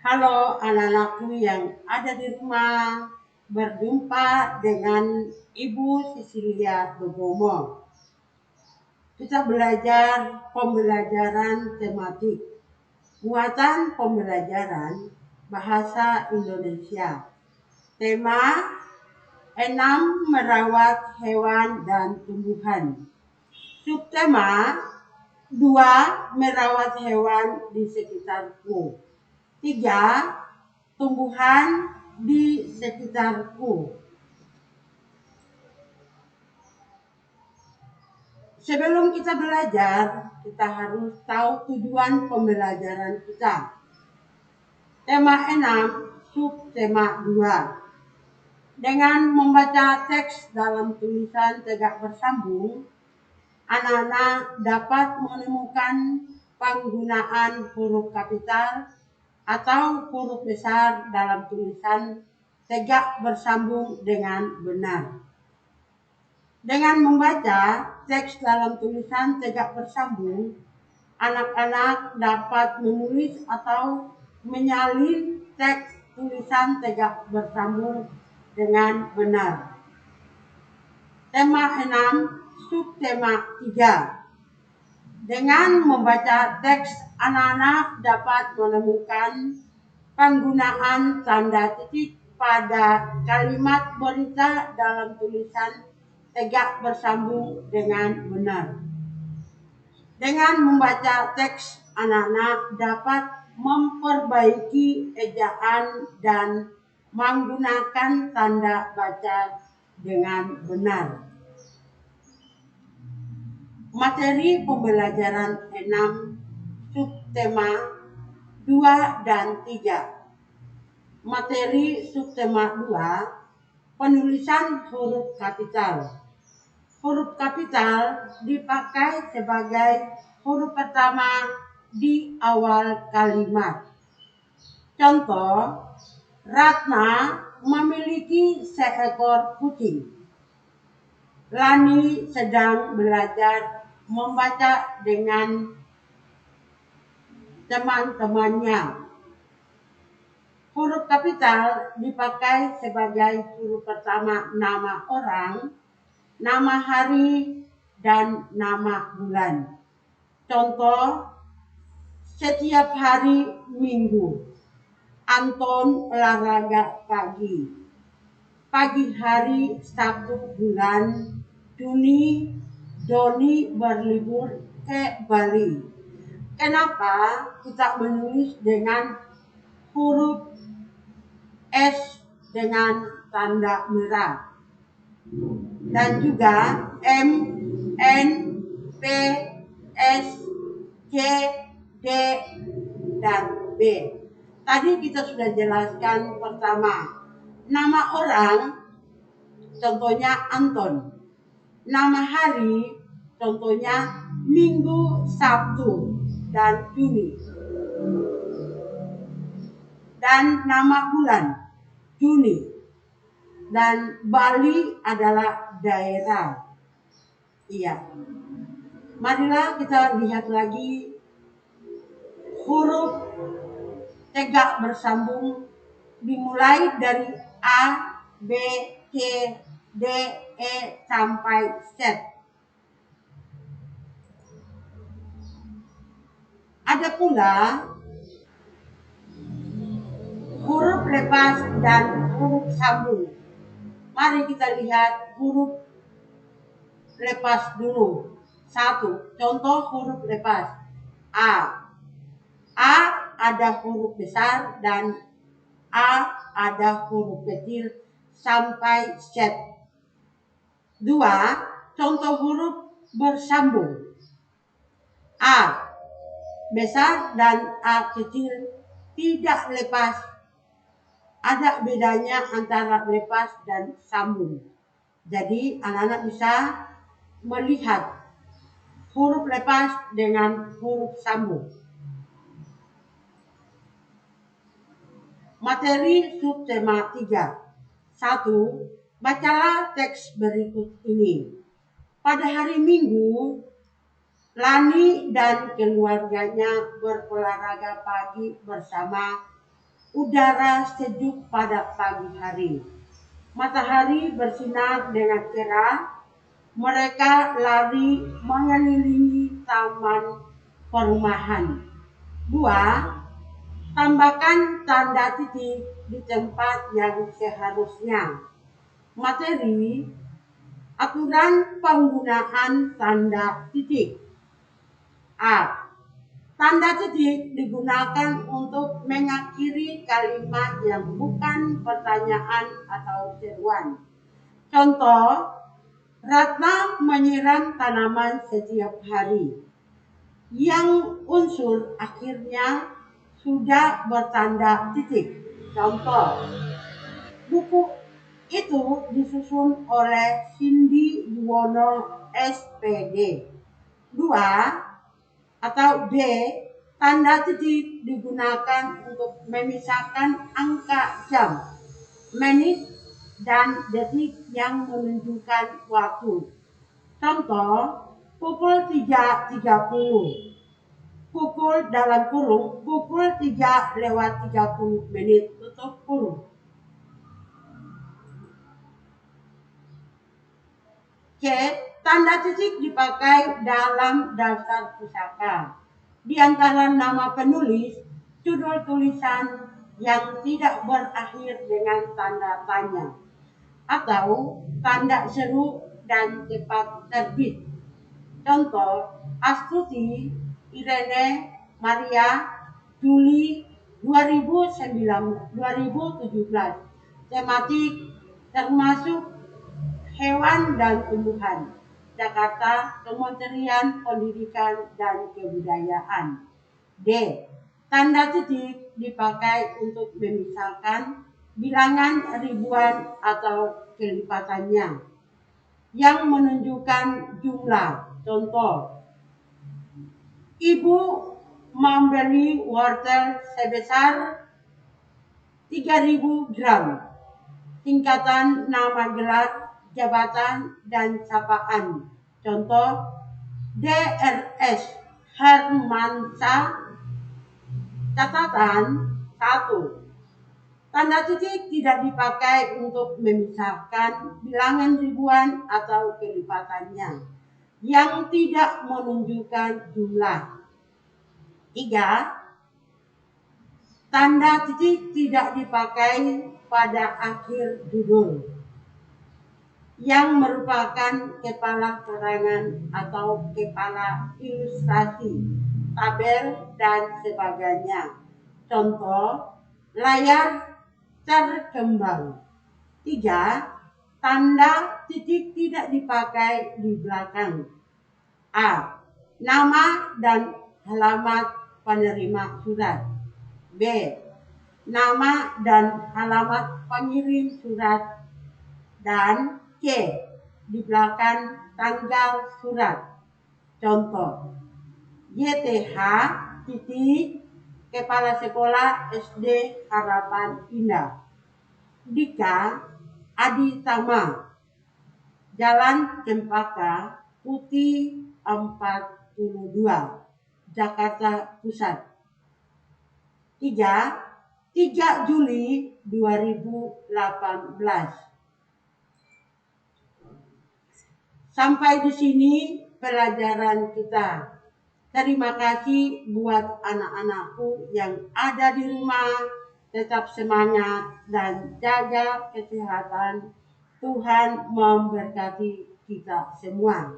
Halo anak-anakku yang ada di rumah, berjumpa dengan Ibu Sisilia Bobomo. Kita belajar pembelajaran tematik, muatan pembelajaran bahasa Indonesia. Tema 6 merawat hewan dan tumbuhan. Subtema 2 merawat hewan di sekitarku. 3 tumbuhan di sekitarku. Sebelum kita belajar, kita harus tahu tujuan pembelajaran kita. Tema 6, subtema 2. Dengan membaca teks dalam tulisan tegak bersambung, anak-anak dapat menemukan penggunaan huruf kapital atau huruf besar dalam tulisan tegak bersambung dengan benar. Dengan membaca teks dalam tulisan tegak bersambung, anak-anak dapat menulis atau menyalin teks tulisan tegak bersambung dengan benar. Tema 6, subtema 3. Dengan membaca teks, anak-anak dapat menemukan penggunaan tanda titik pada kalimat berita dalam tulisan tegak bersambung dengan benar. Dengan membaca teks, anak-anak dapat memperbaiki ejaan dan menggunakan tanda baca dengan benar. Materi pembelajaran 6, subtema 2 dan 3. Materi subtema 2, penulisan huruf kapital. Huruf kapital dipakai sebagai huruf pertama di awal kalimat. Contoh, Ratna memiliki seekor kucing. Lani sedang belajar membaca dengan teman-temannya. Huruf kapital dipakai sebagai huruf pertama nama orang, nama hari, dan nama bulan. Contoh, setiap hari Minggu, Anton olahraga pagi. Pagi hari Sabtu bulan Juni, Doni berlibur ke Bali. Kenapa kita menulis dengan huruf S dengan tanda merah? Dan juga M, N, P, S, C, D, dan B. Tadi kita sudah jelaskan pertama. Nama orang, contohnya Anton. Nama hari, contohnya Minggu, Sabtu, dan Juni. Dan nama bulan, Juni. Dan Bali adalah daerah. Iya. Marilah kita lihat lagi huruf tegak bersambung dimulai dari A, B, C, D, E sampai Z. Ada pula huruf lepas dan huruf sambung. Mari kita lihat huruf lepas dulu. 1. Contoh huruf lepas. A. A ada huruf besar dan A ada huruf kecil sampai Z. 2. Contoh huruf bersambung. A besar dan A kecil tidak lepas. Ada bedanya antara lepas dan sambung. Jadi anak-anak bisa melihat huruf lepas dengan huruf sambung. Materi subtema 3. 1. Bacalah teks berikut ini. Pada hari Minggu, Lani dan keluarganya berolahraga pagi bersama udara sejuk pada pagi hari. Matahari bersinar dengan cerah. Mereka lari mengelilingi taman perumahan. 2. Tambahkan tanda titik di tempat yang seharusnya. Materi, aturan penggunaan tanda titik. A. Tanda titik digunakan untuk mengakhiri kalimat yang bukan pertanyaan atau seruan. Contoh, Ratna menyiram tanaman setiap hari. Yang unsur akhirnya sudah bertanda titik. Contoh, buku itu disusun oleh Cindy Yuwono SPD. 2. Atau B. Tanda titik digunakan untuk memisahkan angka jam, menit, dan detik yang menunjukkan waktu. Contoh, pukul 3.30. Pukul dalam kurung, pukul 3:30 tutup kurung. C. Tanda titik dipakai dalam daftar pusaka. Di antara nama penulis, judul tulisan yang tidak berakhir dengan tanda tanya atau tanda seru dan cepat terbit. Contoh, Astuti, Irene, Maria, Juli 2017. Tematik termasuk hewan dan tumbuhan. Jakarta, Kementerian Pendidikan dan Kebudayaan. D. Tanda titik dipakai untuk memisahkan bilangan ribuan atau kelipatannya yang menunjukkan jumlah. Contoh, Ibu membeli wortel sebesar 3.000 gram. Tingkatan nama gelar, jabatan, dan sapaan. Contoh, DRS Hermansyah. Catatan 1. Tanda titik tidak dipakai untuk memisahkan bilangan ribuan atau kelipatannya yang tidak menunjukkan jumlah. 3. Tanda titik tidak dipakai pada akhir judul yang merupakan kepala keterangan atau kepala ilustrasi, tabel, dan sebagainya. Contoh, layar terkembang. 3. Tanda titik tidak dipakai di belakang. A. Nama dan alamat penerima surat. B. Nama dan alamat pengirim surat. Dan C. Di belakang tanggal surat. Contoh, YTH titik Kepala Sekolah SD Harapan Indah. Dika Aditama, Jalan Cempaka Putih 42, Jakarta Pusat. 3 Juli 2018. Sampai di sini pelajaran kita. Terima kasih buat anak-anakku yang ada di rumah. Tetap semangat dan jaga kesehatan. Tuhan memberkati kita semua.